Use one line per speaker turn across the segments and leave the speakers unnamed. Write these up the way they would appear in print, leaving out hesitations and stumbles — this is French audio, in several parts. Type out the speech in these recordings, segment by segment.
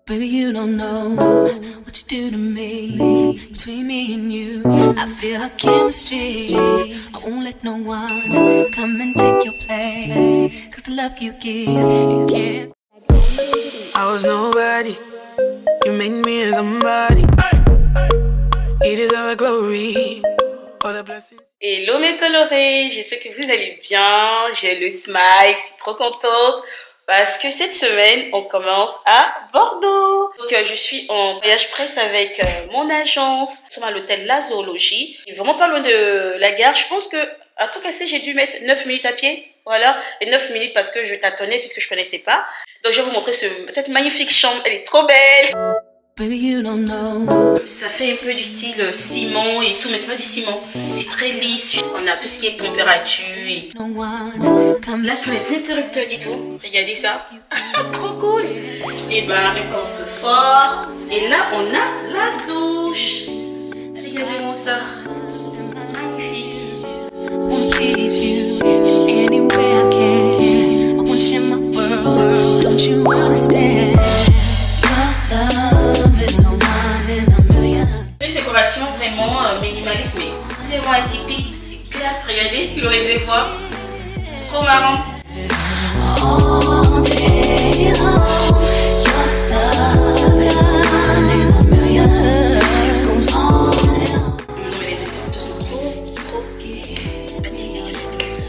Baby, you don't know what you do to me. Between me and you, I feel like chemistry. I won't let no one come and take your place. Cause the love you give, you can't.
I was nobody, you made me somebody. It is our glory, all the blessings.
Hello mes colorés, j'espère que vous allez bien, j'ai le smile, je suis trop contente parce que cette semaine on commence à Bordeaux. Donc je suis en voyage presse avec mon agence, nous sommes à l'hôtel La Zoologie, vraiment pas loin de la gare. Je pense que à tout casser j'ai dû mettre 9 minutes à pied, voilà, et 9 minutes parce que je tâtonnais puisque je connaissais pas. Donc je vais vous montrer cette magnifique chambre, elle est trop belle.
Baby, you don't know.
Ça fait un peu du style ciment et tout, mais c'est pas du ciment. C'est très lisse. On a tout ce qui est température et tout. Là, ce sont les interrupteurs, dites-vous. Regardez ça. Trop cool. Et ben, un coffre-fort. Et là, on a la douche. Regardez-moi ça. Magnifique. Une décoration vraiment minimaliste mais vraiment atypique et classe. Regardez le réservoir, trop marrant. Non mais les interrupteurs sont trop atypiques. Regardez ça.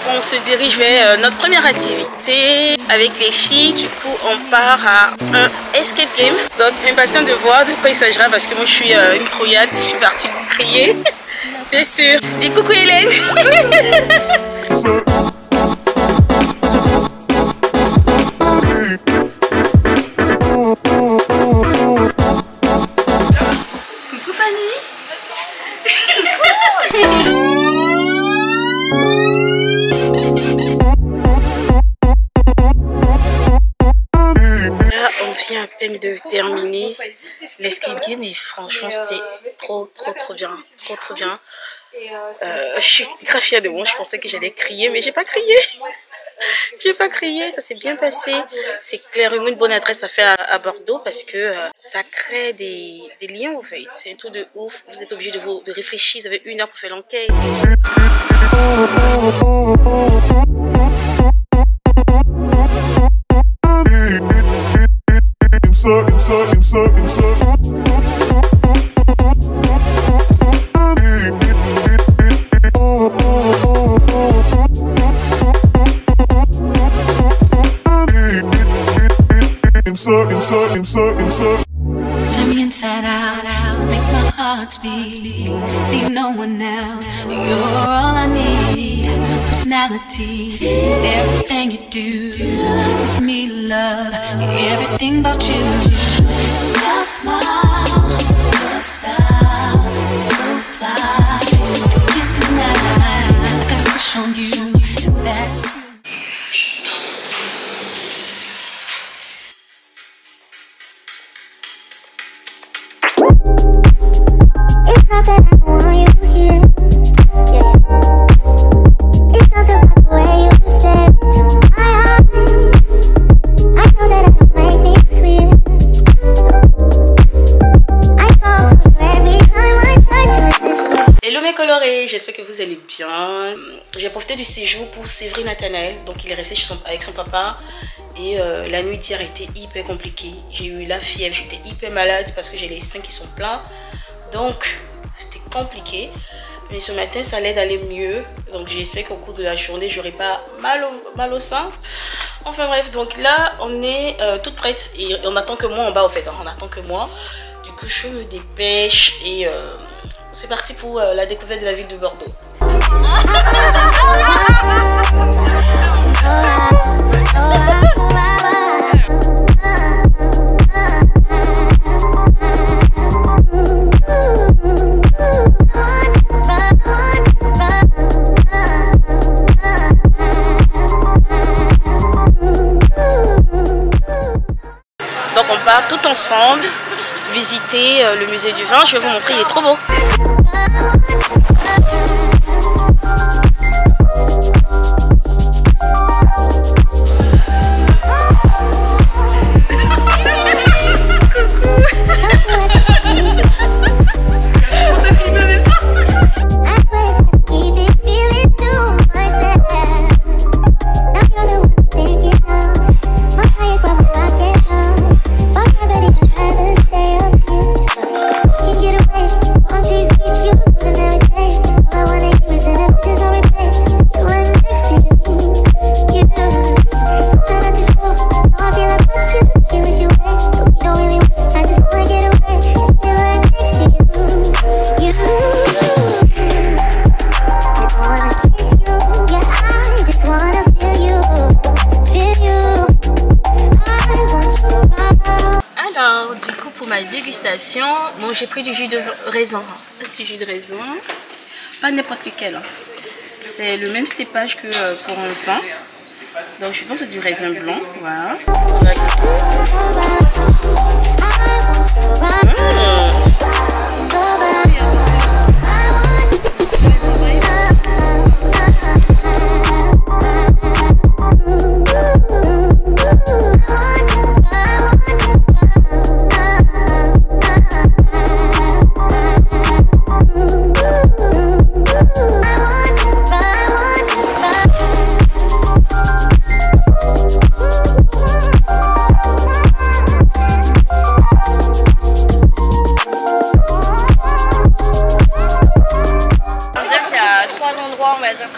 On se dirige vers notre première activité avec les filles. Du coup, on part à un escape game. Donc, impatient de voir de quoi il s'agira parce que moi, je suis une trouillade. Je suis partie pour crier. C'est sûr. Dis coucou Hélène. Coucou Fanny. Vient à peine de terminer l'escape game et franchement c'était trop bien, trop bien. Je suis grave fière de moi, je pensais que j'allais crier mais j'ai pas crié, ça s'est bien passé. C'est clairement une bonne adresse à faire à Bordeaux parce que ça crée des liens en fait, c'est un truc de ouf. Vous êtes obligé de réfléchir, vous avez 1 heure pour faire l'enquête.
Turn me inside out, make my heart beat. Need no one else, you're all I need. Personality, everything you do, it's me love, everything about you. Your smile, your style, so fly. I can't deny, I got a crush on you, and that's true.
It's not that I want you here, yeah. It's not the way you stare into my eyes. I know that I don't make things clear. I fall for you every time I try to resist.
Hello mes colorés, j'espère que vous allez bien. J'ai profité du séjour pour Séverine Nathanaël, donc il est resté avec son papa. Et la nuit d'hier était hyper compliquée. J'ai eu la fièvre, j'étais hyper malade parce que j'ai les seins qui sont pleins. Donc c'était compliqué. Mais ce matin ça allait d'aller mieux. Donc j'espère qu'au cours de la journée j'aurai pas mal au sein. Enfin bref, donc là on est toutes prêtes. Et on attend que moi en bas au fait. On attend que moi. Du coup je me dépêche. Et c'est parti pour la découverte de la ville de Bordeaux. Donc on part tout ensemble visiter le musée du vin. Je vais vous montrer, il est trop beau. Dégustation, bon j'ai pris du jus de raisin, pas n'importe lequel, c'est le même cépage que pour un vin, donc je pense que c'est du raisin blanc, voilà.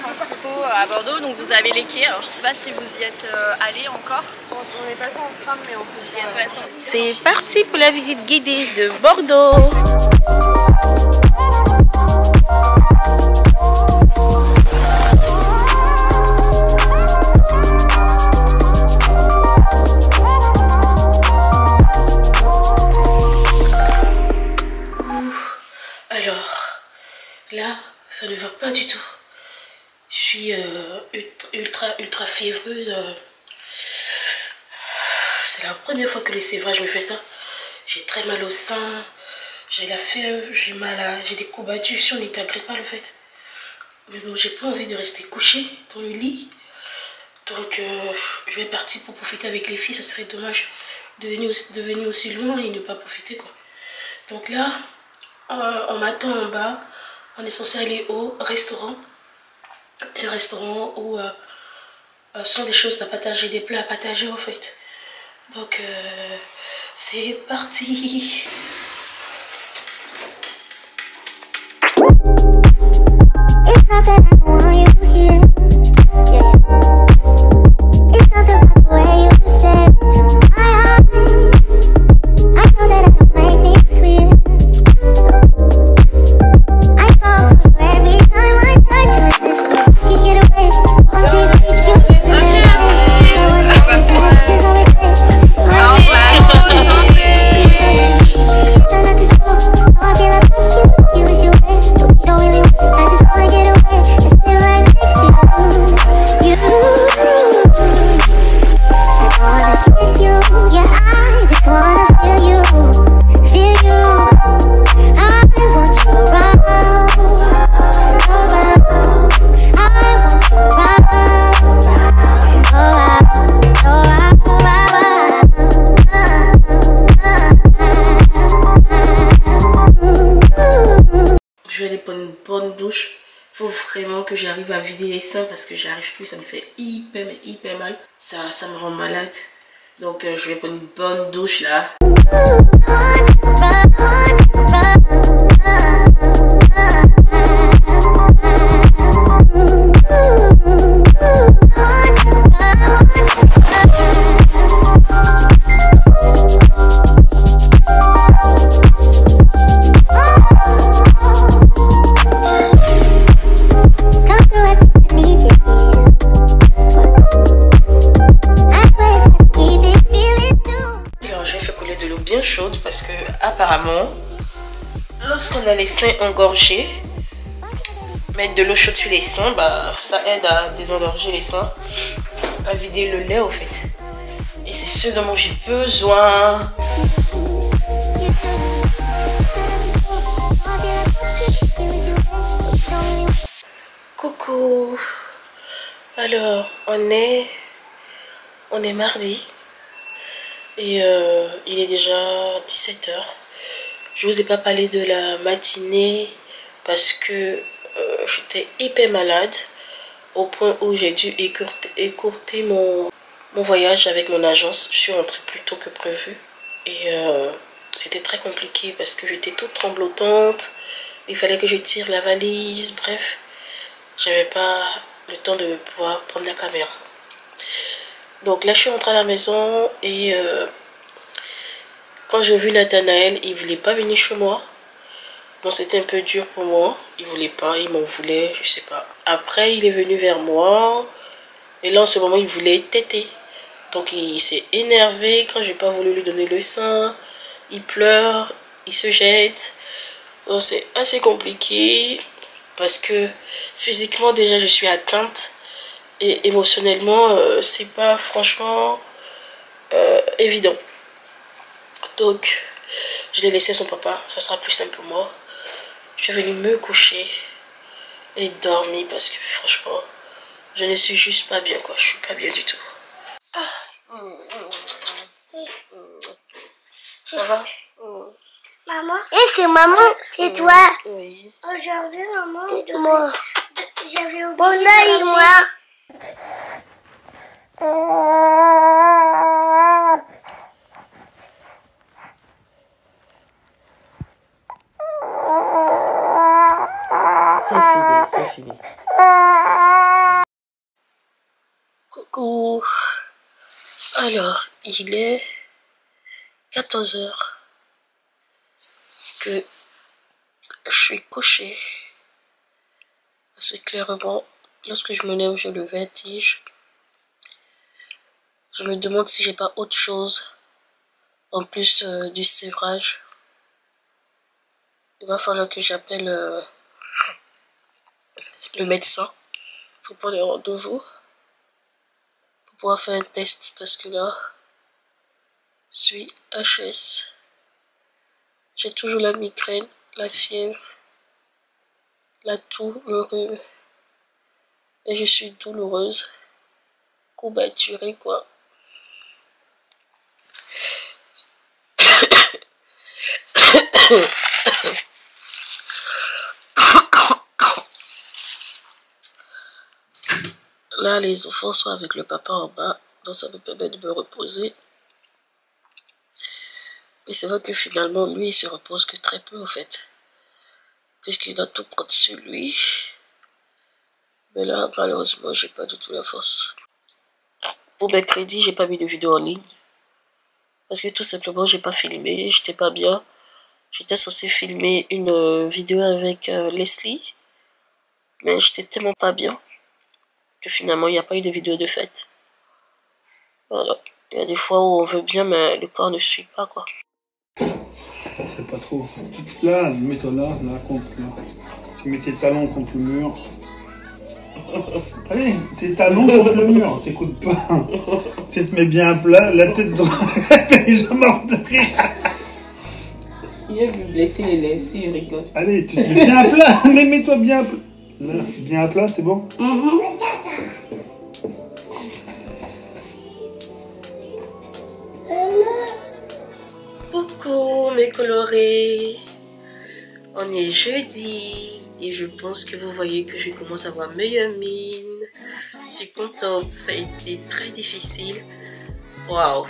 Principaux à Bordeaux, donc vous avez les quais. Alors je sais pas si vous y êtes allés encore. On est passé en tram, mais on s'y est passé.
C'est parti pour la visite guidée de Bordeaux. Alors, là, ça ne va pas du tout. Je suis ultra fiévreuse. C'est la première fois que le sévrage me fait ça. J'ai très mal au sein. J'ai la fièvre, j'ai des courbatures on est agrippé le fait. Mais bon, j'ai pas envie de rester couchée dans le lit. Donc je vais partir pour profiter avec les filles. Ça serait dommage de venir aussi loin et ne pas profiter quoi. Donc là, on m'attend en bas. On est censé aller au restaurant. Un restaurant où sont des choses à partager, des plats à partager en fait. Donc c'est parti. Faut vraiment que j'arrive à vider les seins parce que j'arrive plus, ça me fait hyper mal. Ça me rend malade. Donc je vais prendre une bonne douche là. Parce que apparemment lorsqu'on a les seins engorgés, mettre de l'eau chaude sur les seins, bah, ça aide à désengorger les seins, à vider le lait au fait. Et c'est ce dont j'ai besoin. Coucou. Alors, on est mardi et il est déjà 17 h. Je vous ai pas parlé de la matinée parce que j'étais hyper malade au point où j'ai dû écourter mon voyage avec mon agence. Je suis rentrée plus tôt que prévu et c'était très compliqué parce que j'étais toute tremblotante. Il fallait que je tire la valise, bref, j'avais pas le temps de pouvoir prendre la caméra. Donc là je suis rentrée à la maison et quand j'ai vu Nathanaël, il voulait pas venir chez moi. Donc c'était un peu dur pour moi. Il voulait pas, il m'en voulait, je sais pas. Après il est venu vers moi et là en ce moment il voulait téter. Donc il s'est énervé quand j'ai pas voulu lui donner le sein. Il pleure, il se jette. Donc c'est assez compliqué parce que physiquement déjà je suis atteinte et émotionnellement c'est pas franchement évident. Donc je l'ai laissé à son papa, ça sera plus simple pour moi. Je suis venue me coucher et dormir parce que franchement je ne suis juste pas bien quoi, je suis pas bien du tout. Ça va?
Maman, c'est maman, c'est toi.
Oui.
Aujourd'hui, maman, moi. J'avais oublié. Mon œil, moi.
C'est fini. Coucou. Alors, il est 14 h que je suis couchée. C'est clairement, lorsque je me lève, j'ai le vertige. Je me demande si j'ai pas autre chose en plus du sévrage. Il va falloir que j'appelle le médecin pour prendre rendez-vous pour pouvoir faire un test parce que là, je suis HS. J'ai toujours la migraine, la fièvre, la toux, le rhume. Et je suis douloureuse, courbaturée quoi. Là, les enfants sont avec le papa en bas, donc ça me permet de me reposer. Mais c'est vrai que finalement, lui, il se repose que très peu, en fait. Puisqu'il doit tout prendre sur lui. Mais là, malheureusement, j'ai pas du tout la force. Pour mercredi, j'ai pas mis de vidéo en ligne. Parce que tout simplement, j'ai pas filmé, j'étais pas bien. J'étais censée filmer une vidéo avec Leslie. Mais j'étais tellement pas bien que finalement, il n'y a pas eu de vidéo de fête. Voilà. Il y a des fois où on veut bien, mais le corps ne suit pas, quoi.
C'est pas trop. Là, mets-toi là, contre là. Tu mets tes talons contre le mur. Allez, tes talons contre le mur, t'écoutes pas. Tu te mets bien à plat, la tête droite, t'es jamais mort de rire.
Il a vu blesser les laisses, il rigole.
Allez, tu te mets bien à plat, mais mets-toi bien à plat. Là, bien à plat, c'est bon?
Coucou mes colorés, on est jeudi et je pense que vous voyez que je commence à avoir meilleure mine. Je suis contente, ça a été très difficile. Waouh.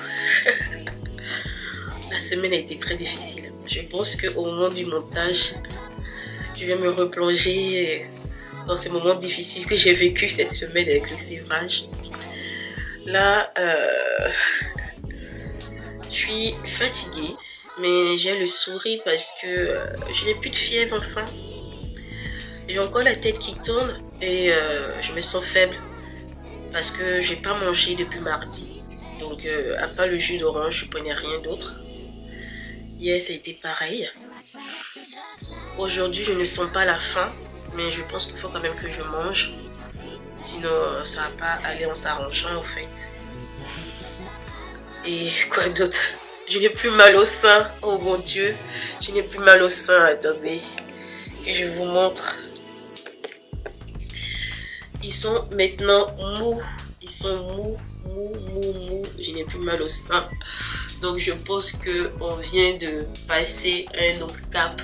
La semaine a été très difficile. Je pense qu'au moment du montage, je vais me replonger dans ces moments difficiles que j'ai vécu cette semaine avec le sévrage. Là, je suis fatiguée, mais j'ai le sourire parce que je n'ai plus de fièvre enfin. J'ai encore la tête qui tourne et je me sens faible parce que j'ai pas mangé depuis mardi. Donc à part le jus d'orange, je prenais rien d'autre. Hier, ça a été pareil. Aujourd'hui, je ne sens pas la faim, mais je pense qu'il faut quand même que je mange. Sinon, ça va pas aller en s'arrangeant, en fait. Et quoi d'autre? Je n'ai plus mal au sein. Oh mon Dieu. Je n'ai plus mal au sein. Attendez. Que je vous montre. Ils sont maintenant mous. Ils sont mous. Je n'ai plus mal au sein. Donc je pense qu'on vient de passer un autre cap.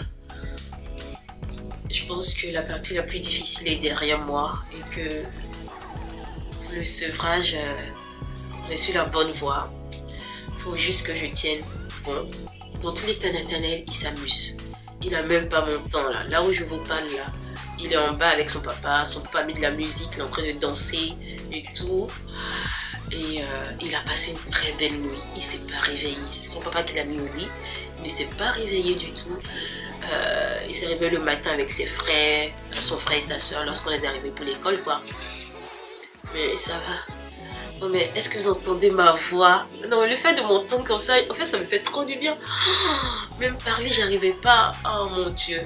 Je pense que la partie la plus difficile est derrière moi. Et que le sevrage, on est sur la bonne voie. Faut juste que je tienne. Bon, dans tous les cas, Nathanaël, il s'amuse. Il n'a même pas mon temps là. Là où je vous parle là, il est en bas avec son papa. Son papa a mis de la musique, il est en train de danser et tout. Et il a passé une très belle nuit. Il ne s'est pas réveillé. C'est son papa qui l'a mis au lit. Il ne s'est pas réveillé du tout. Il s'est réveillé le matin avec ses frères, son frère et sa soeur lorsqu'on est arrivé pour l'école quoi. Mais ça va. Oh, mais est-ce que vous entendez ma voix? Non, le fait de m'entendre comme ça, en fait, ça me fait trop du bien. Même parler, j'arrivais pas. Oh mon Dieu.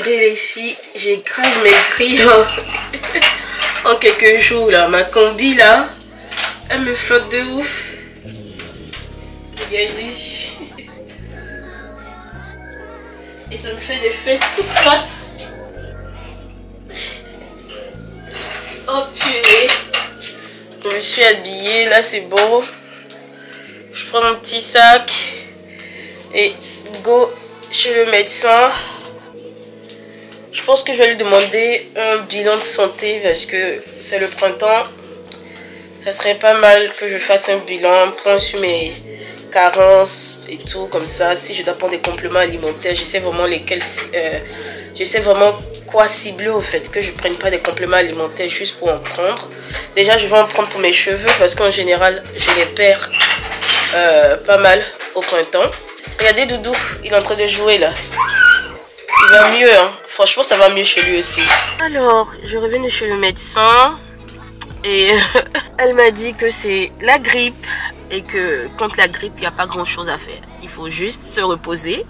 Les filles, j'ai grave maigri en quelques jours là. Ma combi là, elle me flotte de ouf. Regardez. Et ça me fait des fesses toutes plates. Oh purée. Je me suis habillée, là c'est bon. Je prends mon petit sac et go chez le médecin. Je pense que je vais lui demander un bilan de santé parce que c'est le printemps. Ça serait pas mal que je fasse un bilan, un point sur mes carences et tout comme ça. Si je dois prendre des compléments alimentaires, je sais vraiment lesquels, je sais vraiment quoi cibler au fait, que je prenne pas des compléments alimentaires juste pour en prendre. Déjà, je vais en prendre pour mes cheveux parce qu'en général, je les perds pas mal au printemps. Regardez Doudou, il est en train de jouer là. Il va mieux, hein. Franchement, ça va mieux chez lui aussi. Alors, je reviens de chez le médecin et elle m'a dit que c'est la grippe et que contre la grippe, il n'y a pas grand chose à faire. Il faut juste se reposer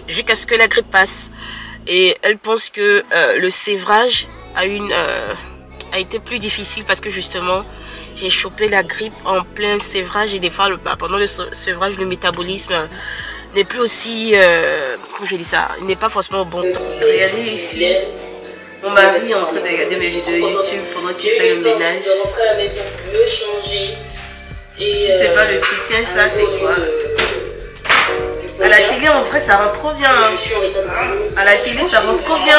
jusqu'à ce que la grippe passe. Et elle pense que le sévrage a été plus difficile parce que justement, j'ai chopé la grippe en plein sévrage et des fois, pendant le sévrage, le métabolisme n'est plus aussi, comment je dis ça, il n'est pas forcément au bon temps. Regardez ici, mon mari est en train de regarder mes vidéos YouTube pendant qu'il fait le ménage. Si c'est pas le soutien, ça c'est quoi? À la télé, en vrai, ça rend trop bien. À la télé, ça rend trop bien.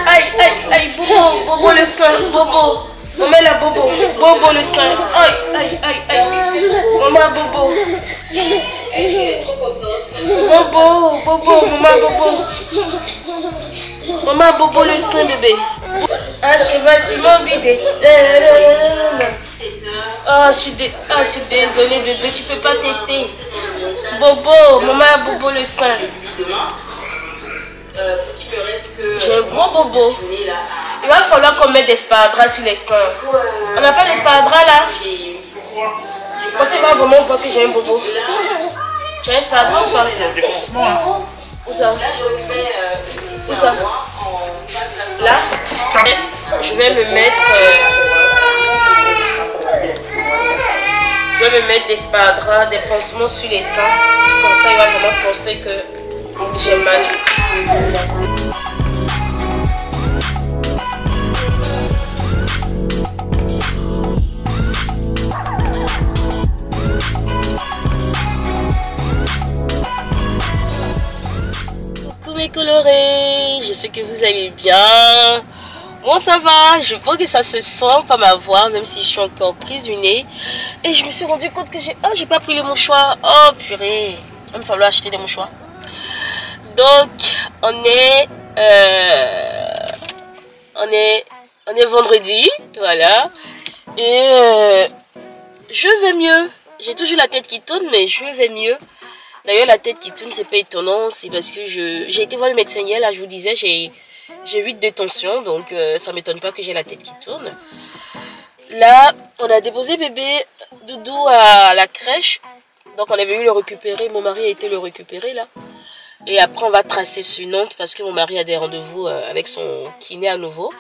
Aïe, aïe, aïe, Bobo, Bobo le sein, Bobo. Maman la Bobo, Bobo le sein. Aïe, aïe, aïe, aïe. Maman Bobo. Bobo, Bobo, maman Bobo. Maman Bobo le sein, bébé. Ah, vas-y, mon bidé. Oh, je suis désolée, bébé, tu peux pas t'aider. Bobo, maman Bobo le sein. J'ai un gros bobo. Il va falloir qu'on mette des sparadraps sur les seins. On n'a pas de sparadraps là?
Pourquoi?
Parce qu'il va vraiment voir que j'ai un bobo. Tu as un sparadrap ou pas? Où ça? Où ça? Là? Je vais me mettre... je vais me mettre des sparadraps, des pansements sur les seins. Comme ça, il va vraiment penser que j'ai mal. coucou mes colorés, j'espère que vous allez bien. Bon ça va, je vois que ça se sent pas ma voix, même si je suis encore prise du nez. Et je me suis rendu compte que j'ai pas pris les mouchoirs. Oh purée, il va me falloir acheter des mouchoirs. Donc on est vendredi, voilà. Et je vais mieux. J'ai toujours la tête qui tourne, mais je vais mieux. D'ailleurs, la tête qui tourne, c'est pas étonnant. C'est parce que j'ai été voir le médecin hier. Là, je vous disais, j'ai 8 de tension. Donc, ça m'étonne pas que j'ai la tête qui tourne. Là, on a déposé bébé Doudou à la crèche. Donc, on avait eu le récupérer. Mon mari a été le récupérer, là. Et après, on va tracer sur Nantes parce que mon mari a des rendez-vous avec son kiné à nouveau.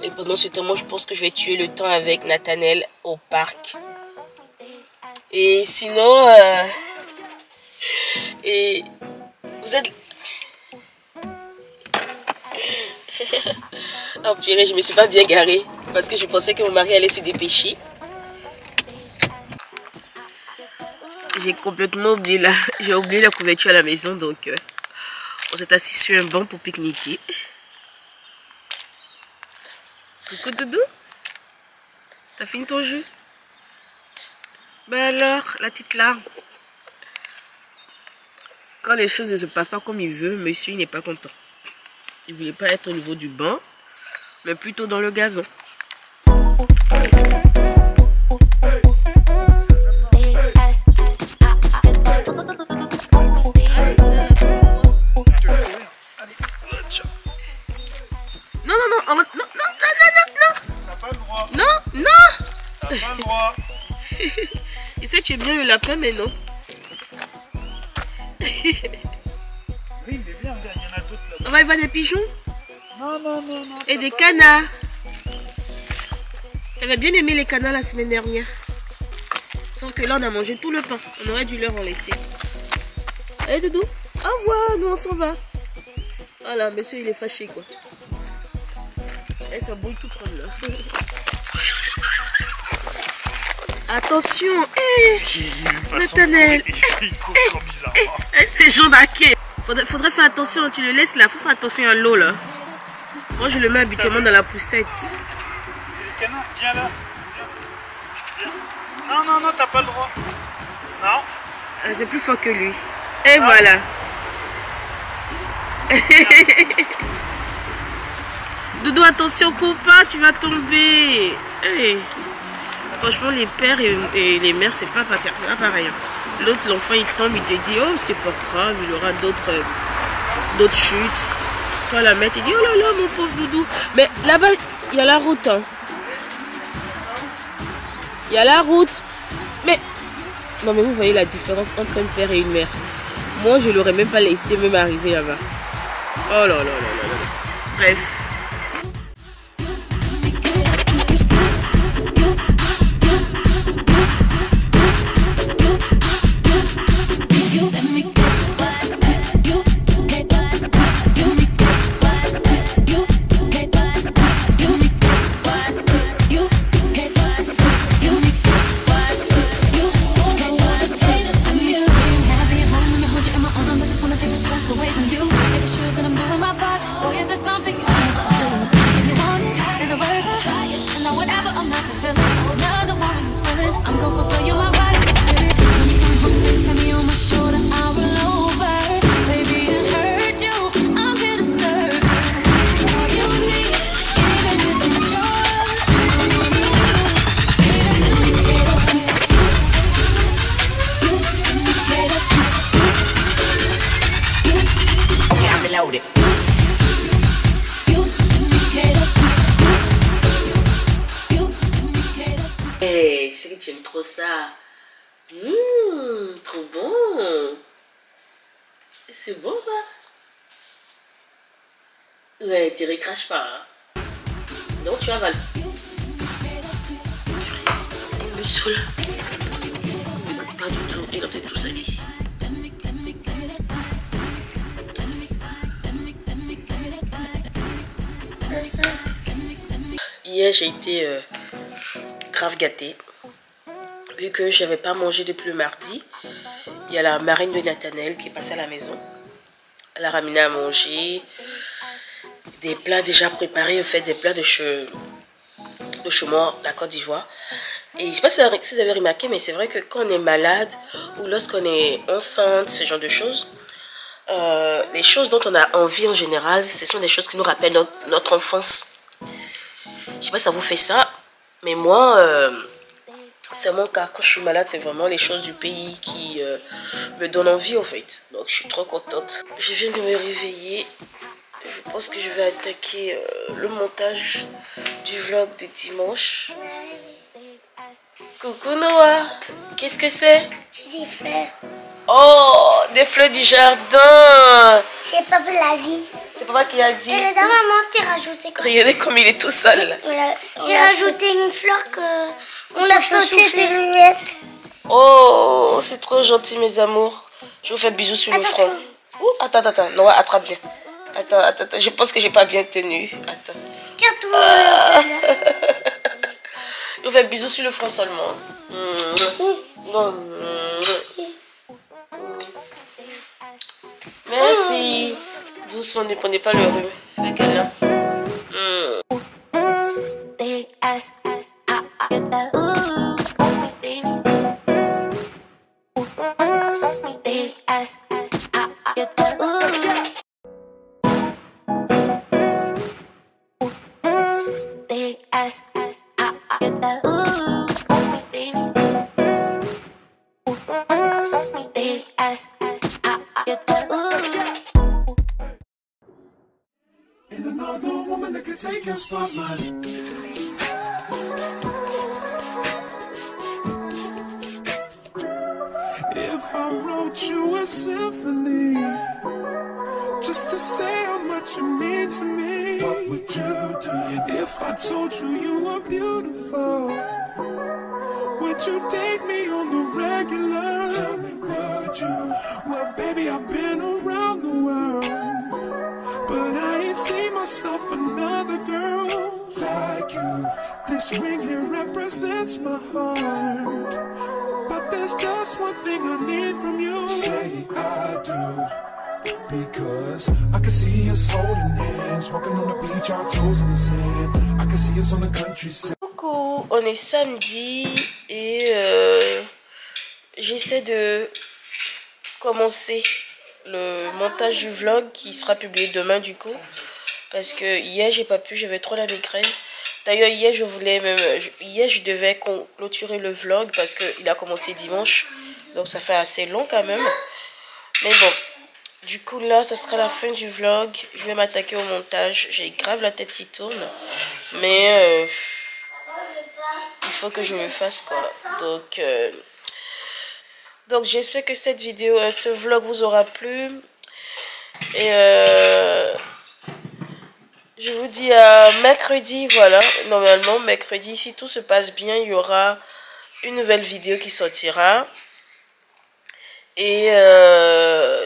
Et pendant ce temps, moi, je pense que je vais tuer le temps avec Nathanaël au parc. Et sinon... Et vous êtes... Oh purée, je me suis pas bien garée parce que je pensais que mon mari allait se dépêcher. J'ai complètement oublié j'ai oublié la couverture à la maison, donc on s'est assis sur un banc pour pique-niquer. Coucou Doudou, t'as fini ton jus? Ben alors, la petite larme. Quand les choses ne se passent pas comme il veut, monsieur n'est pas content. Il ne voulait pas être au niveau du banc, mais plutôt dans le gazon. Non, non, non, non, non, non, non, non.
T'as pas le droit.
Non, non.
T'as pas le droit.
Il sait que tu aimes bien le lapin, mais non.
Oui, mais viens, il y en a d'autres là.
On va y voir des pigeons
Non, non, non, non.
et des canards. J'avais bien aimé les canards la semaine dernière. Sauf que là, on a mangé tout le pain. On aurait dû leur en laisser. Allez, Doudou, au revoir, nous on s'en va. Voilà, monsieur, il est fâché, quoi. Et ça bouille tout comme là. Attention, Nathanaël.
Il court trop bizarrement.
C'est Jean Baquet. Faudrait faire attention, tu le laisses là. Faut faire attention à l'eau là. Moi, je le mets habituellement dans la poussette.
C'est les canards, viens là. Viens. Non, non, non, t'as pas le droit. Non.
Ah, c'est plus fort que lui. Et voilà. Doudou, attention, copain, tu vas tomber. Hey. Franchement, les pères et les mères, c'est pas pareil. L'autre, l'enfant, il tombe, il te dit, oh, c'est pas grave, il y aura d'autres chutes. Toi, la mère, tu dis, oh là là, mon pauvre Doudou. Mais là-bas, il y a la route. Hein. Il y a la route. Mais, non, mais vous voyez la différence entre un père et une mère. Moi, je l'aurais même pas laissé même arriver là-bas. Oh là là là là là. Bref. Hey, je sais que tu aimes trop ça. Trop bon. C'est bon ça. Ouais, tu recraches pas. Hein. Donc tu avales. Il me saoule. Il m'écoute pas du tout. Il est en train de tout salir. Hier, j'ai été grave gâtée. Vu que j'avais pas mangé depuis le mardi, il y a la marraine de Nathanaël qui est passée à la maison. Elle a ramené à manger. Des plats déjà préparés, en fait, des plats de Chaumont, la Côte d'Ivoire. Et je ne sais pas si vous avez remarqué, mais c'est vrai que quand on est malade ou lorsqu'on est enceinte, ce genre de choses, les choses dont on a envie en général, ce sont des choses qui nous rappellent notre enfance. Je ne sais pas si ça vous fait ça, mais moi, c'est mon cas. Quand je suis malade, c'est vraiment les choses du pays qui me donnent envie, en fait. Donc, je suis trop contente. Je viens de me réveiller. Je pense que je vais attaquer le montage du vlog de dimanche. Coucou Noah, qu'est-ce que c'est?
C'est des fleurs.
Oh, des fleurs du jardin.
C'est papa l'a dit.
C'est papa qui a dit.
Et regarde maman, t'as rajouté quoi?
Regardez comme il est tout sale.
Voilà. J'ai rajouté une fleur que on a sauté ses lunettes.
Oh, c'est trop gentil mes amours. Je vous fais bisous sur le front. Ouh, attends, Noah, attrape bien. Attends, je pense que j'ai pas bien tenu. Attends.
Regarde tout le monde.
Je vous fais bisous sur le front seulement. Merci. Doucement, ne prenez pas le rhume. Fais câlin.
Take your spotlight. If I wrote you a symphony, just to say how much you mean to me, what would you do? If I told you you were beautiful, would you date me on the regular? Tell me, would you? Well, baby, I've been around the world, but I ain't seen myself another girl like you. This ring here represents my heart, but there's just one thing I need from you. Say I do, because I can see us holding hands, walking on the beach, our toes in the sand. I can see us on the countryside.
Coucou, on est samedi et j'essaie de commencer le montage du vlog qui sera publié demain du coup, parce que hier j'ai pas pu, j'avais trop la migraine. D'ailleurs hier je devais clôturer le vlog parce que il a commencé dimanche, donc ça fait assez long quand même. Mais bon, du coup là ça sera la fin du vlog. Je vais m'attaquer au montage. J'ai grave la tête qui tourne, mais il faut que je me fasse quoi. Donc j'espère que cette vidéo, ce vlog vous aura plu. Et je vous dis à mercredi, voilà. Normalement, mercredi, si tout se passe bien, il y aura une nouvelle vidéo qui sortira. Et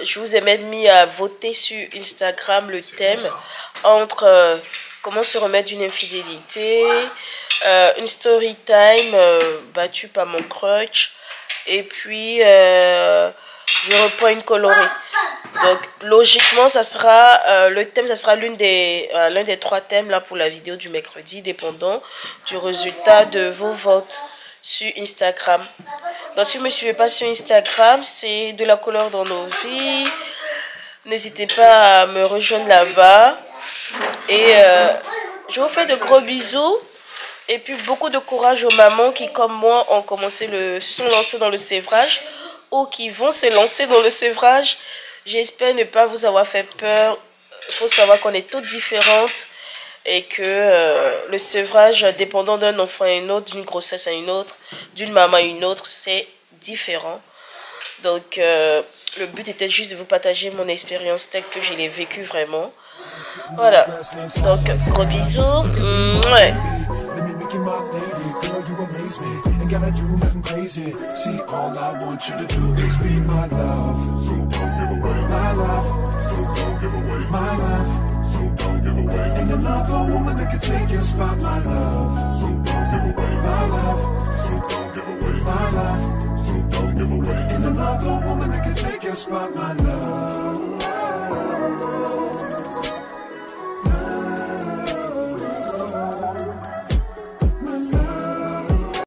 je vous ai même mis à voter sur Instagram le thème entre comment se remettre d'une infidélité, une story time battue par mon crutch, et puis je reprends une colorée. Donc logiquement ça sera le thème, ça sera l'un des 3 thèmes là pour la vidéo du mercredi, dépendant du résultat de vos votes sur Instagram. Donc si vous ne me suivez pas sur Instagram, c'est de la couleur dans nos vies. N'hésitez pas à me rejoindre là-bas. Et je vous fais de gros bisous. Et puis beaucoup de courage aux mamans qui, comme moi, se sont lancées dans le sevrage ou qui vont se lancer dans le sevrage. J'espère ne pas vous avoir fait peur. Il faut savoir qu'on est toutes différentes et que le sevrage, dépendant d'un enfant à un autre, d'une grossesse à une autre, d'une maman à une autre, c'est différent. Donc, le but était juste de vous partager mon expérience telle que je l'ai vécue vraiment. Voilà. Donc, gros bisous. Ouais.
Making my lady, girl, you amaze me. Ain't gotta do nothing crazy. See, all I want you to do is be my love. So don't give away my love. So don't give away my love. So don't give away. Ain't another woman that can take your spot, my love. So don't give away my love. So don't give away my love. So don't give away. Ain't another woman that can take your spot, my love.